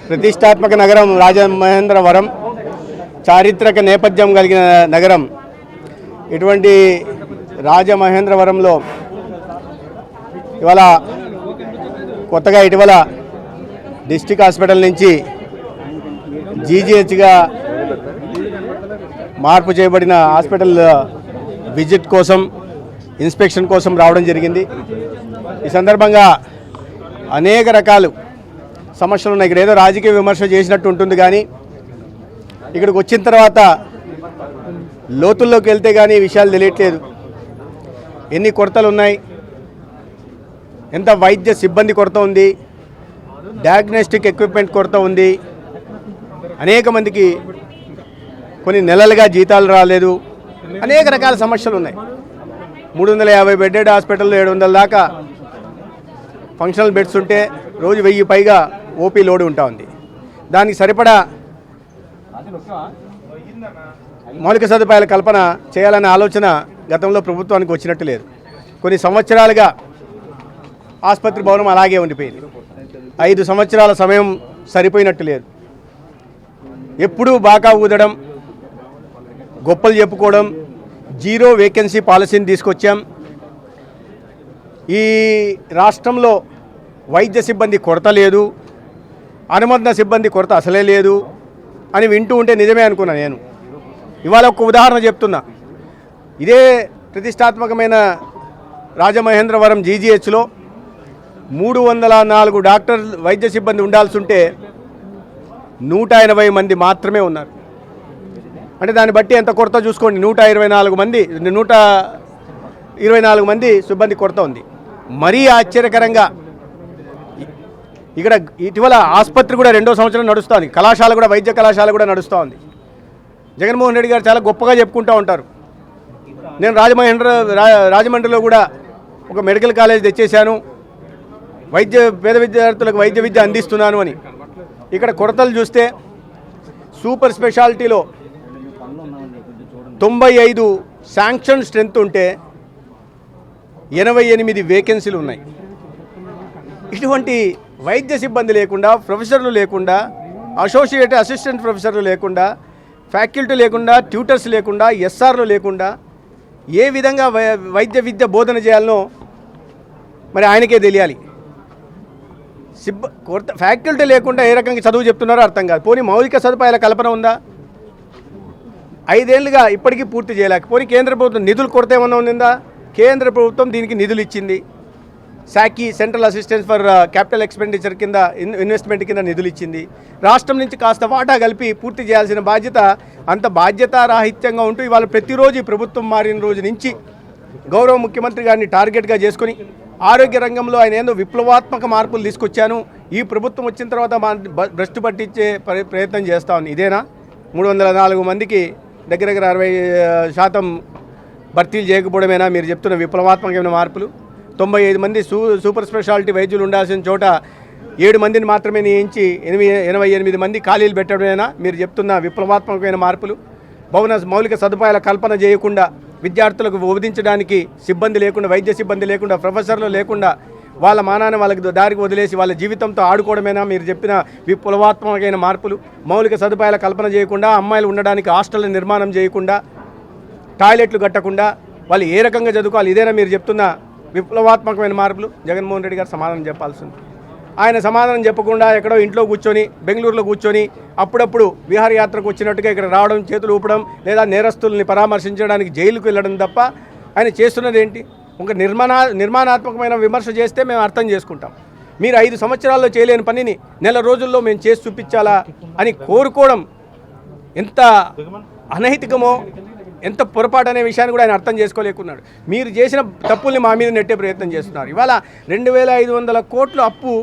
ప్రతిష్టాత్మక నగరం రాజమహేంద్రవరం చారిత్రక నేపథ్యం కలిగిన నగరం. ఇటువంటి రాజమహేంద్రవరంలో ఇవాళ కొత్తగా ఇటీవల డిస్ట్రిక్ట్ హాస్పిటల్ నుంచి జీజీహెచ్గా మార్పు చేయబడిన హాస్పిటల్ విజిట్ కోసం, ఇన్స్పెక్షన్ కోసం రావడం జరిగింది. ఈ సందర్భంగా అనేక రకాలు సమస్యలు ఉన్నాయి. ఇక్కడ ఏదో రాజకీయ విమర్శ చేసినట్టు ఉంటుంది, కానీ ఇక్కడికి వచ్చిన తర్వాత లోతుల్లోకి వెళ్తే కానీ విషయాలు తెలియట్లేదు. ఎన్ని కొరతలు ఉన్నాయి, ఎంత వైద్య సిబ్బంది కొరత ఉంది, డయాగ్నోస్టిక్ ఎక్విప్మెంట్ కొరత ఉంది, అనేక మందికి కొన్ని నెలలుగా జీతాలు రాలేదు, అనేక రకాల సమస్యలు ఉన్నాయి. 350 బెడ్డెడ్ హాస్పిటల్లో 700 దాకా ఫంక్షనల్ బెడ్స్ ఉంటే రోజు 1000 పైగా ఓపీ లోడ్ ఉంటా ఉంది. దానికి సరిపడా మౌలిక సదుపాయాల కల్పన చేయాలనే ఆలోచన గతంలో ప్రభుత్వానికి వచ్చినట్టు లేదు. కొన్ని సంవత్సరాలుగా ఆసుపత్రి భవనం అలాగే ఉండిపోయింది. 5 సంవత్సరాల సమయం సరిపోయినట్టు లేదు. ఎప్పుడూ బాకా ఊదడం, గొప్పలు చెప్పుకోవడం, జీరో వేకెన్సీ పాలసీని తీసుకొచ్చాం. ఈ రాష్ట్రంలో వైద్య సిబ్బంది కొరత లేదు, అనుబంధ సిబ్బంది కొరత అసలే లేదు అని వింటూ ఉంటే నిజమే అనుకున్నా నేను. ఇవాళ ఒక ఉదాహరణ చెప్తున్నా. ఇదే ప్రతిష్టాత్మకమైన రాజమహేంద్రవరం జీజీహెచ్లో 304 డాక్టర్ వైద్య సిబ్బంది ఉండాల్సి ఉంటే 180 మంది మాత్రమే ఉన్నారు. అంటే దాన్ని బట్టి ఎంత కొరత చూసుకోండి. 124 మంది సిబ్బంది కొరత ఉంది. మరీ ఆశ్చర్యకరంగా ఇక్కడ ఇటీవల ఆసుపత్రి కూడా 2వ సంవత్సరం నడుస్తుంది. కళాశాల కూడా, వైద్య కళాశాల కూడా నడుస్తూ ఉంది. జగన్మోహన్ రెడ్డి గారు చాలా గొప్పగా చెప్పుకుంటూ ఉంటారు. నేను రాజమండ్రిలో కూడా ఒక మెడికల్ కాలేజ్ తెచ్చేశాను, పేద విద్యార్థులకు వైద్య విద్య అందిస్తున్నాను అని. ఇక్కడ కొరతలు చూస్తే సూపర్ స్పెషాలిటీలో 95 శాంక్షన్ స్ట్రెంత్ ఉంటే 88 వేకెన్సీలు ఉన్నాయి. ఇటువంటి వైద్య సిబ్బంది లేకుండా, ప్రొఫెసర్లు లేకుండా, అసిస్టెంట్ ప్రొఫెసర్లు లేకుండా, ఫ్యాకల్టీ లేకుండా, ట్యూటర్స్ లేకుండా, ఎస్ఆర్లు లేకుండా ఏ విధంగా వైద్య విద్య బోధన చేయాలనో మరి ఆయనకే తెలియాలి. ఫ్యాకల్టీ లేకుండా ఏ రకంగా చదువు చెప్తున్నారో అర్థం కాదు. పోనీ మౌలిక సదుపాయాల కల్పన ఉందా? 5 ఏళ్లుగా ఇప్పటికీ పూర్తి చేయలేక. పోనీ కేంద్ర ప్రభుత్వం నిధులు కొరత ఏమన్నా ఉందా? కేంద్ర ప్రభుత్వం దీనికి నిధులు ఇచ్చింది. సాకి, central assistance for capital expenditure కింద, ఇన్వెస్ట్మెంట్ కింద నిధులు ఇచ్చింది. రాష్ట్రం నుంచి కాస్త వాటా కలిపి పూర్తి చేయాల్సిన బాధ్యత అంత బాధ్యతారాహిత్యంగా ఉంటూ ఇవాళ ప్రతిరోజు ప్రభుత్వం మారిన రోజు నుంచి గౌరవ ముఖ్యమంత్రి గారిని టార్గెట్గా చేసుకుని ఆరోగ్య రంగంలో ఆయన ఏందో విప్లవాత్మక మార్పులు తీసుకొచ్చాను, ఈ ప్రభుత్వం వచ్చిన తర్వాత భ్రష్టు పట్టించే ప్రయత్నం చేస్తా ఉంది. ఇదేనా? 304 మందికి దగ్గర 60% భర్తీలు చేయకపోవడమేనా మీరు చెప్తున్న విప్లవాత్మకమైన మార్పులు? 95 మంది సూపర్ స్పెషాలిటీ వైద్యులు ఉండాల్సిన చోట 7 మందిని మాత్రమే నియమించి 88 మంది ఖాళీలు పెట్టడమేనా మీరు చెప్తున్న విప్లవాత్మకమైన మార్పులు? మౌలిక సదుపాయాల కల్పన చేయకుండా, విద్యార్థులకు బోధించడానికి సిబ్బంది లేకుండా, వైద్య సిబ్బంది లేకుండా, ప్రొఫెసర్లు లేకుండా వాళ్ళ మానాన్ని వాళ్ళకి దారికి వదిలేసి వాళ్ళ జీవితంతో ఆడుకోవడమేనా మీరు చెప్పిన విప్లవాత్మకమైన మార్పులు? మౌలిక సదుపాయాల కల్పన చేయకుండా, అమ్మాయిలు ఉండడానికి హాస్టల్ నిర్మాణం చేయకుండా, టాయిలెట్లు కట్టకుండా వాళ్ళు ఏ రకంగా చదువుకోవాలి? ఇదేనా మీరు చెప్తున్న విప్లవాత్మకమైన మార్పులు? జగన్మోహన్ రెడ్డి గారు సమాధానం చెప్పాల్సింది. ఆయన సమాధానం చెప్పకుండా ఎక్కడో ఇంట్లో కూర్చొని, బెంగళూరులో కూర్చొని అప్పుడప్పుడు విహారయాత్రకు వచ్చినట్టుగా ఇక్కడ రావడం, చేతులు ఊపడం, లేదా నేరస్తుల్ని పరామర్శించడానికి జైలుకు వెళ్ళడం తప్ప ఆయన చేస్తున్నది ఏంటి? ఒక నిర్మాణాత్మకమైన విమర్శ చేస్తే మేము అర్థం చేసుకుంటాం. మీరు 5 సంవత్సరాల్లో చేయలేని పనిని నెల రోజుల్లో మేము చేసి చూపించాలా అని కోరుకోవడం ఎంత అనైతికమో, ఎంత పొరపాటు అనే విషయాన్ని కూడా ఆయన అర్థం చేసుకోలేకున్నాడు. మీరు చేసిన తప్పుల్ని మా మీద నెట్టే ప్రయత్నం చేస్తున్నారు. ఇవాళ 2500 కోట్ల అప్పు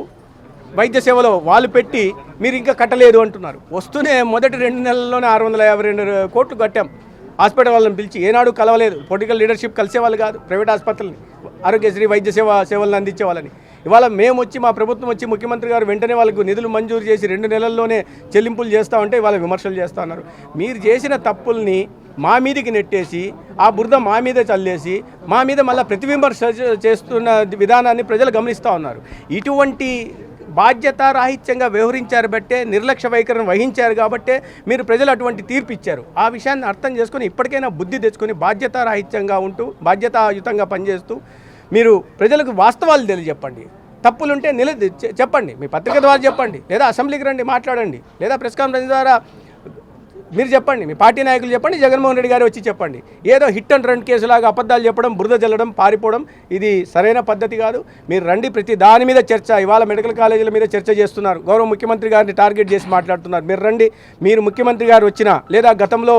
వైద్య సేవలో వాళ్ళు పెట్టి మీరు ఇంకా కట్టలేదు అంటున్నారు. వస్తూనే మొదటి 2 నెలల్లోనే 652 కోట్లు కట్టాం. హాస్పిటల్ వాళ్ళని పిలిచి ఏనాడు కలవలేదు. పొలిటికల్ లీడర్షిప్ కలిసేవాళ్ళు కాదు. ప్రైవేట్ ఆసుపత్రులని, ఆరోగ్యశ్రీ వైద్య సేవలను అందించే వాళ్ళని. ఇవాళ మేము వచ్చి, మా ప్రభుత్వం వచ్చి, ముఖ్యమంత్రి గారు వెంటనే వాళ్ళకు నిధులు మంజూరు చేసి 2 నెలల్లోనే చెల్లింపులు చేస్తామంటే ఇవాళ విమర్శలు చేస్తూ ఉన్నారు. మీరు చేసిన తప్పుల్ని మా మీదకి నెట్టేసి, ఆ బురద మా మీద చల్లేసి, మా మీద మళ్ళీ ప్రతివిమర్శ చేస్తున్న విధానాన్ని ప్రజలు గమనిస్తూ ఉన్నారు. ఇటువంటి బాధ్యతారాహిత్యంగా వ్యవహరించారు బట్టే, నిర్లక్ష్య వైఖరిని వహించారు కాబట్టే మీరు ప్రజలు అటువంటి తీర్పు ఇచ్చారు. ఆ విషయాన్ని అర్థం చేసుకొని ఇప్పటికైనా బుద్ధి తెచ్చుకొని బాధ్యతారాహిత్యంగా ఉంటూ బాధ్యతాయుతంగా పనిచేస్తూ మీరు ప్రజలకు వాస్తవాలు తెలియజెప్పండి. తప్పులుంటే చెప్పండి, మీ పత్రిక ద్వారా చెప్పండి, లేదా అసెంబ్లీకి రండి మాట్లాడండి, లేదా ప్రెస్ కాన్ఫరెన్స్ ద్వారా మీరు చెప్పండి, మీ పార్టీ నాయకులు చెప్పండి, జగన్మోహన్ రెడ్డి గారు వచ్చి చెప్పండి. ఏదో హిట్ అండ్ రన్ కేసులాగా అబద్ధాలు చెప్పడం, బురద జల్లడం, పారిపోవడం ఇది సరైన పద్ధతి కాదు. మీరు రండి, ప్రతి దాని మీద చర్చ. ఇవాళ మెడికల్ కాలేజీల మీద చర్చ చేస్తున్నారు, గౌరవ ముఖ్యమంత్రి గారిని టార్గెట్ చేసి మాట్లాడుతున్నారు. మీరు రండి, మీరు ముఖ్యమంత్రి గారు వచ్చినా, లేదా గతంలో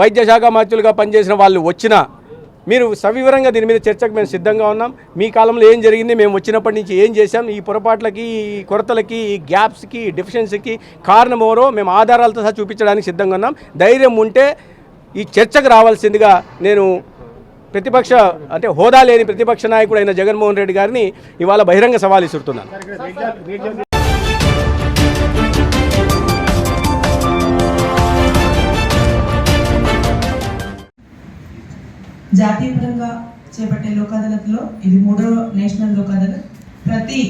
వైద్య శాఖ మంత్రులుగా పనిచేసిన వాళ్ళు వచ్చినా మీరు సవివరంగా దీని మీద చర్చకు మేము సిద్ధంగా ఉన్నాం. మీ కాలంలో ఏం జరిగింది, మేము వచ్చినప్పటి నుంచి ఏం చేశాం, ఈ పొరపాట్లకి, ఈ కొరతలకి, ఈ గ్యాప్స్కి, ఈ డెఫిషియన్సీకి కారణం ఎవరో మేము ఆధారాలతో సహా చూపించడానికి సిద్ధంగా ఉన్నాం. ధైర్యం ఉంటే ఈ చర్చకు రావాల్సిందిగా నేను హోదా లేని ప్రతిపక్ష నాయకుడు అయిన జగన్మోహన్ రెడ్డి గారిని ఇవాళ బహిరంగ సవాల్ ఇస్తున్నాను. జాతీయపరంగా చేపట్టే లోక్ అదాలత్లో ఇది 3వ నేషనల్ లోక్ అదాలత్. ప్రతి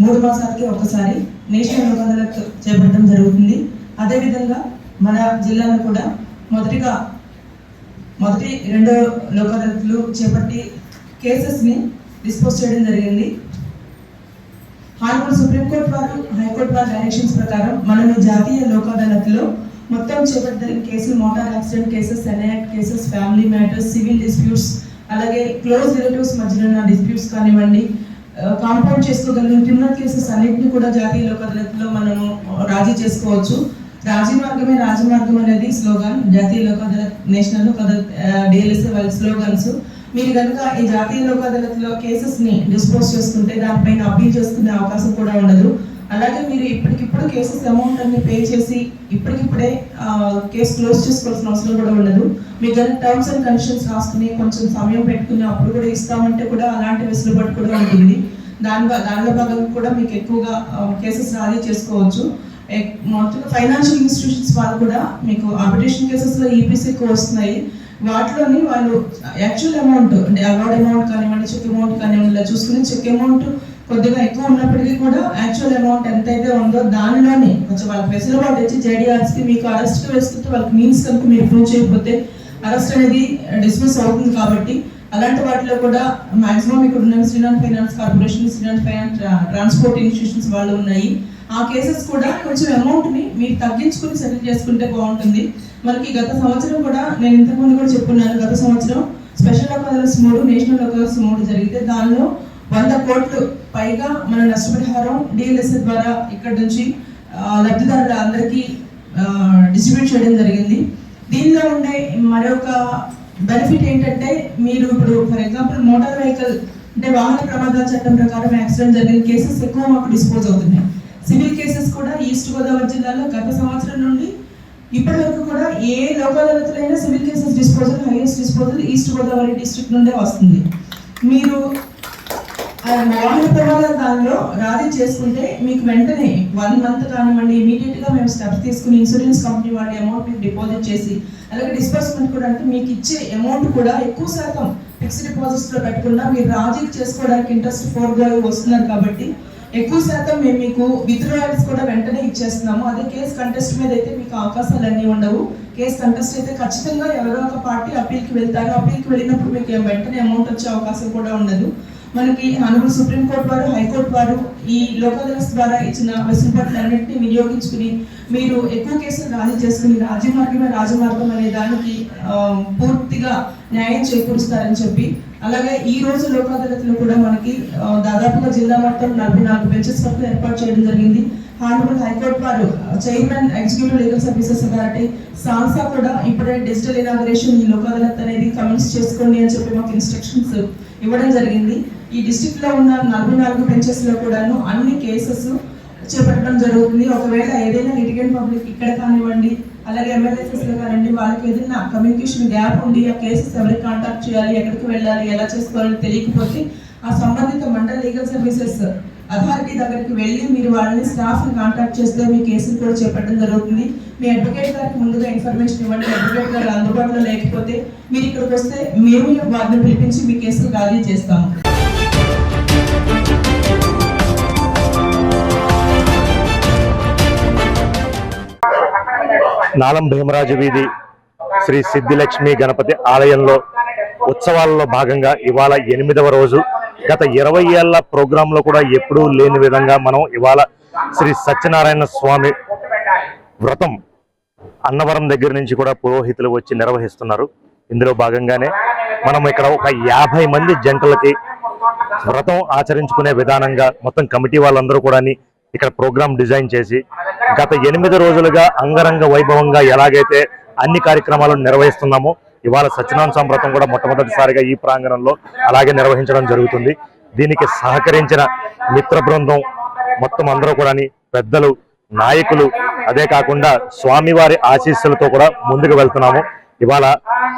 3 మాసాలకి ఒకసారి నేషనల్ లోక్ అదాలత్ చేపట్టడం జరుగుతుంది. అదేవిధంగా మన జిల్లాలో కూడా మొదటి 2 లోక్ అదాలత్లు చేపట్టి కేసెస్ని డిస్పోజ్ చేయడం జరిగింది. హానరబుల్ సుప్రీంకోర్టు వారు, హైకోర్టు వారి డైరెక్షన్స్ ప్రకారం మనం జాతీయ లోక్ అదాలత్లో మొత్తం చేపట్టిన కేసులు motor accident cases, NI Act cases, family matters, civil disputes, అలాగే క్లోజ్ రిలేటివ్స్ మధ్యలో ఉన్న డిస్ప్యూట్స్ కానివ్వండి, కాంపౌండ్ చేసుకోగలిగిన క్రిమినల్ కేసెస్ అన్నింటినీ కూడా జాతీయ లోక్ అదాలత్లో మనము రాజీ చేసుకోవచ్చు. రాజీ మార్గమే రాజమార్గం అనేది స్లోగన్ జాతీయ లోక్ అదాలత్, నేషనల్ లోక్ అదాలత్, డిఎల్ఎస్ఏ వాళ్ళ స్లోగన్స్. మీరు కనుక ఈ జాతీయ లోక్ అదాలత్లో కేసెస్ని డిస్పోజ్ చేసుకుంటే దానిపైన అప్పీల్ చేసుకునే అవకాశం కూడా ఉండదు. అలాగే మీరు ఇప్పటికిప్పుడు కేసెస్ అమౌంట్ అన్ని పే చేసి ఇప్పటికిప్పుడే కేసు క్లోజ్ చేసుకోవాల్సిన అవసరం కూడా ఉండదు. మీకు కనుక టర్మ్స్ అండ్ కండిషన్స్ రాసుకుని కొంచెం సమయం పెట్టుకుని అప్పుడు కూడా ఇస్తామంటే కూడా అలాంటి వెసులుబాటు కూడా ఉంటుంది. దానిలో భాగంగా కూడా మీకు ఎక్కువగా కేసెస్ రాజీ చేసుకోవచ్చు. మొత్తం ఫైనాన్షియల్ ఇన్స్టిట్యూషన్స్ వాళ్ళు కూడా మీకు ఆర్బిట్రేషన్ కేసెస్లో ఈపీసీ ఎక్కువ వస్తున్నాయి. వాటిలోని వాళ్ళు యాక్చువల్ అమౌంట్ అంటే అవార్డ్ అమౌంట్ కానివ్వండి, చెక్ అమౌంట్ కానివ్వండి, ఇలా చూసుకుని చెక్ అమౌంట్ కొద్దిగా ఎక్కువ ఉన్నప్పటికీ కూడా యాక్చువల్ అమౌంట్ ఎంతైతే ఉందో దానిలోనే కొంచెం వాళ్ళకి వెసులుబాటు ఇచ్చి జేడీఆర్స్కి మీకు అరెస్ట్కి వేసుకుంటే వాళ్ళకి మీన్స్ కనుక మీరు ప్రూవ్ చేయకపోతే అరెస్ట్ అనేది డిస్మిస్ అవుతుంది. కాబట్టి అలాంటి వాటిలో కూడా మాక్సిమం ఇక్కడ ఉన్న Srinath finance corporation, Srinath finance transport institutions వాళ్ళు ఉన్నాయి. ఆ కేసెస్ కూడా కొంచెం అమౌంట్ని మీరు తగ్గించుకుని సెటిల్ చేసుకుంటే బాగుంటుంది. మనకి గత సంవత్సరం కూడా నేను ఇంతకుముందు కూడా చెప్పుకున్నాను, గత సంవత్సరం స్పెషల్ లోక్ అదాలత్స్ 3, నేషనల్ లోక్ అదాలత్స్ 3 జరిగితే దానిలో 100 కోట్లు పైగా మన నష్టపరిహారం డిఎల్ఎస్ఏ ద్వారా ఇక్కడ నుంచి లబ్ధిదారుల అందరికీ డిస్ట్రిబ్యూట్ చేయడం జరిగింది. దీనిలో ఉండే మరొక బెనిఫిట్ ఏంటంటే మీరు ఇప్పుడు ఫర్ ఎగ్జాంపుల్ మోటార్ వెహికల్ అంటే వాహన ప్రమాదాల చట్టం ప్రకారం యాక్సిడెంట్ జరిగిన కేసెస్ ఎక్కువ మాకు డిస్పోజ్ అవుతున్నాయి. సివిల్ కేసెస్ కూడా ఈస్ట్ గోదావరి జిల్లాలో గత సంవత్సరం నుండి ఇప్పటి వరకు కూడా ఏ లోక్ అదాలత్లైనా civil cases disposal, highest disposal East Godavari district నుండే వస్తుంది. మీరు వాహన ప్రమాదాల దానిలో రాజీ చేసుకుంటే మీకు వెంటనే 1 మంత్ కానివ్వండి ఇమీడియట్గా మేము స్టెప్స్ తీసుకుని ఇన్సూరెన్స్ కంపెనీ వాళ్ళ అమౌంట్ మీకు డిపాజిట్ చేసి అలాగే డిస్బర్స్మెంట్ కూడా అంటే మీకు ఇచ్చే అమౌంట్ కూడా ఎక్కువ శాతం ఫిక్స్డ్ డిపాజిట్స్లో పెట్టకుండా మీరు రాజీ చేసుకోవడానికి ఇంట్రెస్ట్ ఫోర్గా వస్తున్నారు కాబట్టి ఎక్కువ శాతం మేము మీకు విత్డ్రాయల్స్ కూడా వెంటనే ఇచ్చేస్తున్నాము. అదే కేసు కంటెస్ట్ మీద అయితే మీకు అవకాశాలు అన్నీ ఉండవు. కేసు కంటెస్ట్ అయితే ఖచ్చితంగా ఎవరో ఒక పార్టీ అప్పీల్కి వెళ్తారు. అప్పీల్కి వెళ్ళినప్పుడు మీకు వెంటనే అమౌంట్ వచ్చే అవకాశం కూడా ఉండదు. మనకి హానరబుల్ సుప్రీంకోర్టు వారు, హైకోర్టు వారు ఈ లోక్ అదాలత్స్ ద్వారా ఇచ్చిన వెసులుబాట్లన్నింటినీ వినియోగించుకుని మీరు ఎక్కువ కేసులు రాజీ చేసుకుని రాజమార్గం అనే దానికి పూర్తిగా న్యాయం చేకూరుస్తారని చెప్పి, అలాగే ఈ రోజు లోక్ అదాలత్లో కూడా మనకి దాదాపుగా జిల్లా మొత్తం 44 బెంచెస్ వరకు ఏర్పాటు చేయడం జరిగింది. హానరబుల్ హైకోర్టు వారు chairman executive legal services authority సాన్సా కూడా ఇప్పుడే డిజిటల్ ఇనాగరేషన్ ఈ లోక్ అదాలత్ అనేది కమెన్స్ చేసుకోండి అని చెప్పి మాకు ఇన్స్ట్రక్షన్స్ ఇవ్వడం జరిగింది. ఈ డిస్ట్రిక్ట్ లో ఉన్న 44 బెంచెస్ లో కూడాను అన్ని కేసెస్ చేపట్టడం జరుగుతుంది. ఒకవేళ ఏదైనా లిటిగెంట్ పబ్లిక్ ఇక్కడ కానివ్వండి అలాగే ఎమ్మెల్యేసెస్ లో కానివ్వండి వాళ్ళకి ఏదైనా కమ్యూనికేషన్ గ్యాప్ ఉండి ఆ కేసెస్ ఎవరికి కాంటాక్ట్ చేయాలి, ఎక్కడికి వెళ్ళాలి, ఎలా చేసుకోవాలని తెలియకపోతే ఆ సంబంధిత మండల లీగల్ సర్వీసెస్ అథారిటీ దగ్గరికి వెళ్ళి మీరు వాళ్ళని స్టాఫ్ని కాంటాక్ట్ చేస్తే మీ కేసులు కూడా చేపట్టడం జరుగుతుంది. మీ అడ్వకేట్ గారికి ముందుగా ఇన్ఫర్మేషన్ ఇవ్వండి. అడ్వకేట్ గారు అందుబాటులో లేకపోతే మీరు ఇక్కడికి వస్తే మేము వారిని పిలిపించి మీ కేసులు ఖాళీ చేస్తాము. నాలం భీమరాజు వీధి శ్రీ సిద్ధిలక్ష్మి గణపతి ఆలయంలో ఉత్సవాలలో భాగంగా ఇవాళ 8వ రోజు. గత 20 ఏళ్ల ప్రోగ్రాంలో కూడా ఎప్పుడూ లేని విధంగా మనం ఇవాళ శ్రీ సత్యనారాయణ స్వామి వ్రతం అన్నవరం దగ్గర నుంచి కూడా పురోహితులు వచ్చి నిర్వహిస్తున్నారు. ఇందులో భాగంగానే మనం ఇక్కడ ఒక 50 మంది జంటలకి వ్రతం ఆచరించుకునే విధానంగా మొత్తం కమిటీ వాళ్ళందరూ కూడా ఇక్కడ ప్రోగ్రాం డిజైన్ చేసి గత 8 రోజులుగా అంగరంగ వైభవంగా ఎలాగైతే అన్ని కార్యక్రమాలు నిర్వహిస్తున్నామో ఇవాళ సత్యనారాయణ స్వామి వ్రతం కూడా మొట్టమొదటిసారిగా ఈ ప్రాంగణంలో అలాగే నిర్వహించడం జరుగుతుంది. దీనికి సహకరించిన మిత్ర బృందం మొత్తం అందరూ కూడా పెద్దలు, నాయకులు, అదే కాకుండా స్వామివారి ఆశీస్సులతో కూడా ముందుకు వెళ్తున్నాము. ఇవాళ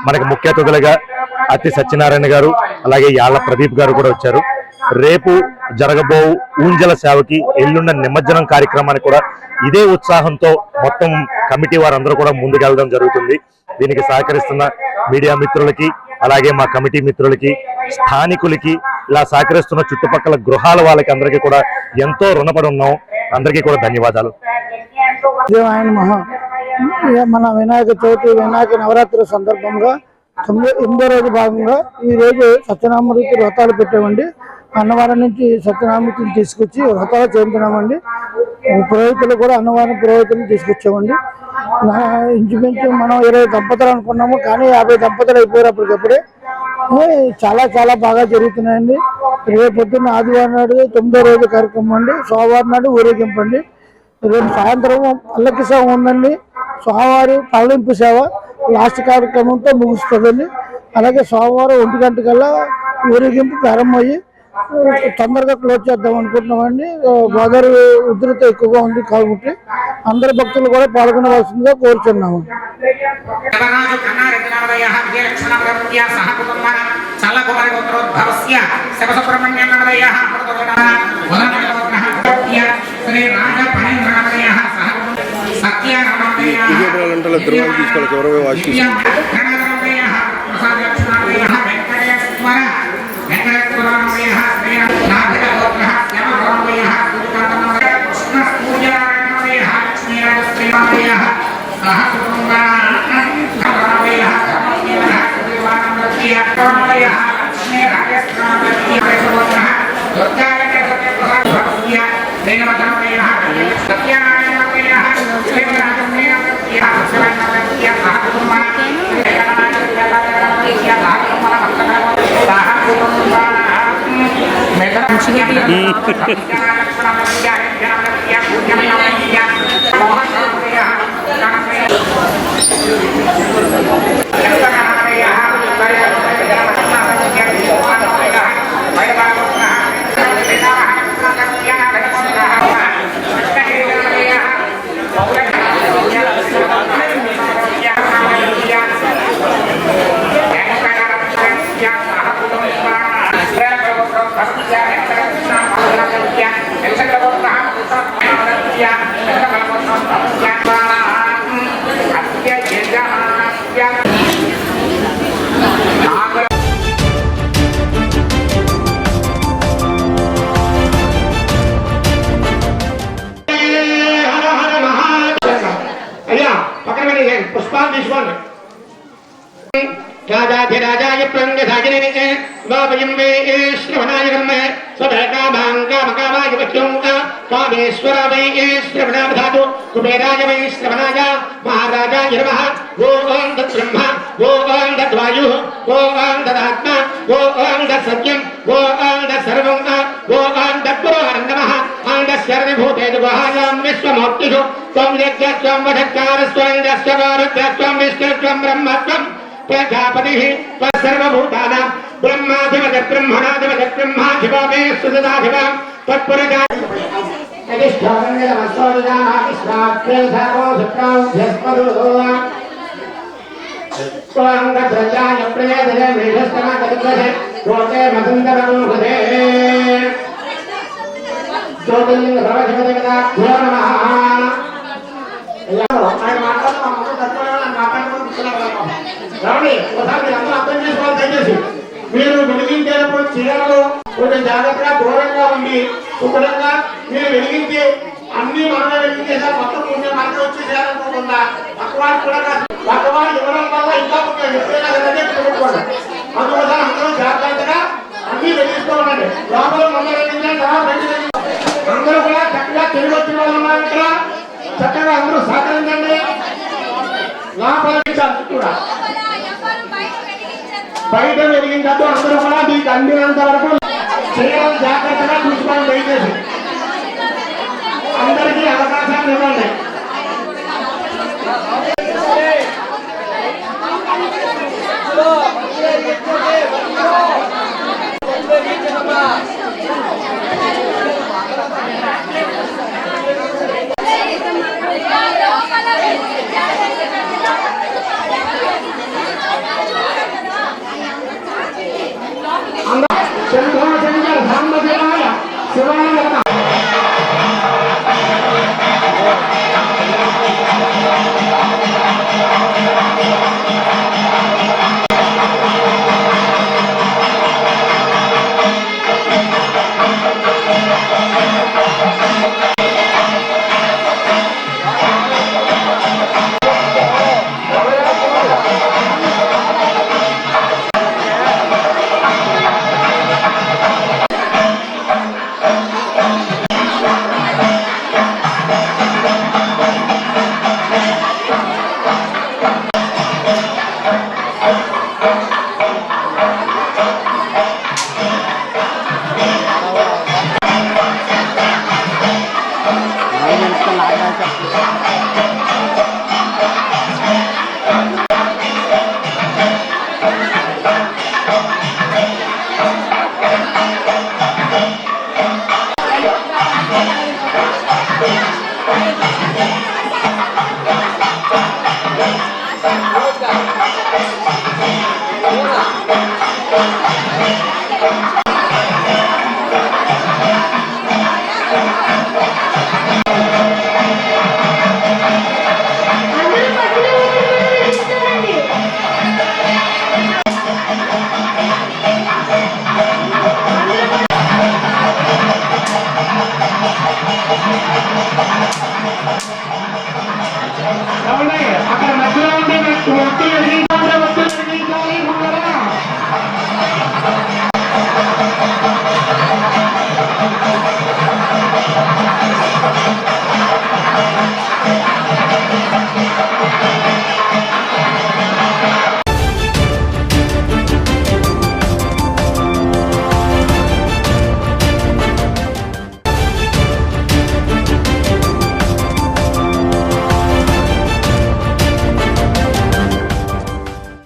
మనకి ముఖ్య అతిథులుగా అతి సత్యనారాయణ గారు అలాగే యాళ్ల ప్రదీప్ గారు కూడా వచ్చారు. రేపు జరగబో ఊంజల సేవకి ఎల్లుండ నిమజ్జనం కార్యక్రమానికి కూడా ఇదే ఉత్సాహంతో మొత్తం కమిటీ వారందరూ కూడా ముందుకెళ్ళడం జరుగుతుంది. దీనికి సహకరిస్తున్న మీడియా మిత్రులకి అలాగే మా కమిటీ మిత్రులకి, స్థానికులకి, ఇలా సహకరిస్తున్న చుట్టుపక్కల గృహాల వాళ్ళకి అందరికీ కూడా ఎంతో రుణపడి ఉన్నాం. అందరికీ కూడా ధన్యవాదాలు. మన వినాయక చవితి, వినాయక నవరాత్రి సందర్భంగా 8వ రోజు భాగంగా ఈ రోజు సత్యనారాయణమూర్తి వ్రతాలు పెట్టామండి. అన్నవరం నుంచి సత్యనారాయణమూర్తిని తీసుకొచ్చి వ్రతాలు చేయించినామండి. పురోహితులు కూడా అన్నవరం పురోహితులు తీసుకొచ్చామండి. ఇంచుమించు మనం 20 దంపతులు అనుకున్నాము, కానీ 50 దంపతులు అయిపోయారు అప్పటికప్పుడే. చాలా చాలా బాగా జరుగుతున్నాయండి. రేపు పొద్దున్న ఆదివారం నాడు 9వ రోజు కార్యక్రమం అండి. సోమవారం నాడు ఊరేగింపు అండి. రేపు సాయంత్రం పల్లకి సేవ ఉందండి. సోమవారం పల్లెంపు సేవ లాస్ట్ కార్యక్రమంతో ముగుస్తుందండి. అలాగే సోమవారం 1 గంటకల్లా ఊరేగింపు ప్రారంభమయ్యి తొందరగా క్లోజ్ చేద్దాం అనుకుంటున్నామండి. గోదావరి ఉధృత ఎక్కువగా ఉంది కాబట్టి అందరు భక్తులు కూడా పాల్గొనవలసిందిగా కోరుచున్నాము. పుష్పాలు తీసుకోండి. రాజాధిరాజాయ ప్రంగసాగినే వాపయం వే శ్రవణాయకం స్వభేకామాంకామకామాయ వక్యం కామేశ్వర వై శ్రవణాధాతు కుబేరాయ వై శ్రవణాయ మహారాజాయ నమః. ఓం తద్బ్రహ్మ, ఓం తద్వాయు, ఓం తదాత్మ, ఓం తత్సత్యం, ఓం తత్సర్వం, ఓం తద్గురోహరం నమః. ఆందస్యర్నిభూతేజు గుహాయాం విశ్వమూర్తిషు త్వం యజ్ఞస్త్వం వధత్కారస్త్వం యస్యవారుద్రస్త్వం విష్ణుత్వం బ్రహ్మత్వం ప్రజాపతి సర్వభూతానాం బ్రహ్మాధిపతి బ్రహ్మణాధిపతి బ్రహ్మాధిపమే సుదాధిప తత్పురజా మీరు వెలిగించేటప్పుడు చీరలు కొంచెం జాగ్రత్తగా దూరంగా ఉండి శుభ్రంగా మీరు వెలిగించి అన్ని మనమే వెలిగించేసా మొత్తం పుణ్యం మనకు వచ్చి చేయాలనుకోకుండా పక్కవాడు కూడా కాదు. పక్కవాడు ఇవ్వడం వల్ల ఇంకా పుట్టాడు. ఎప్పుడైనా వినదే పెట్టుకోండి. అందువల్ల అందరూ జాగ్రత్తగా అన్ని వెలిగిస్తూ ఉండండి. లోపల ముందర అందరూ కూడా చక్కగా తిరిగి వచ్చిన వాళ్ళు ఉన్నారు ఇక్కడ. చక్కగా అందరూ సహకరించండి. లోపల కూడా బయట వెలిగించద్దు. అందరూ కూడా మీకు అందినంత వరకు చేయాలని జాగ్రత్తగా చూసుకోండి. దయచేసి అందరికీ అవకాశాన్ని ఇవ్వండి. శంభో శంకర సాంబ శివాయ శివాయ నమః. Hola.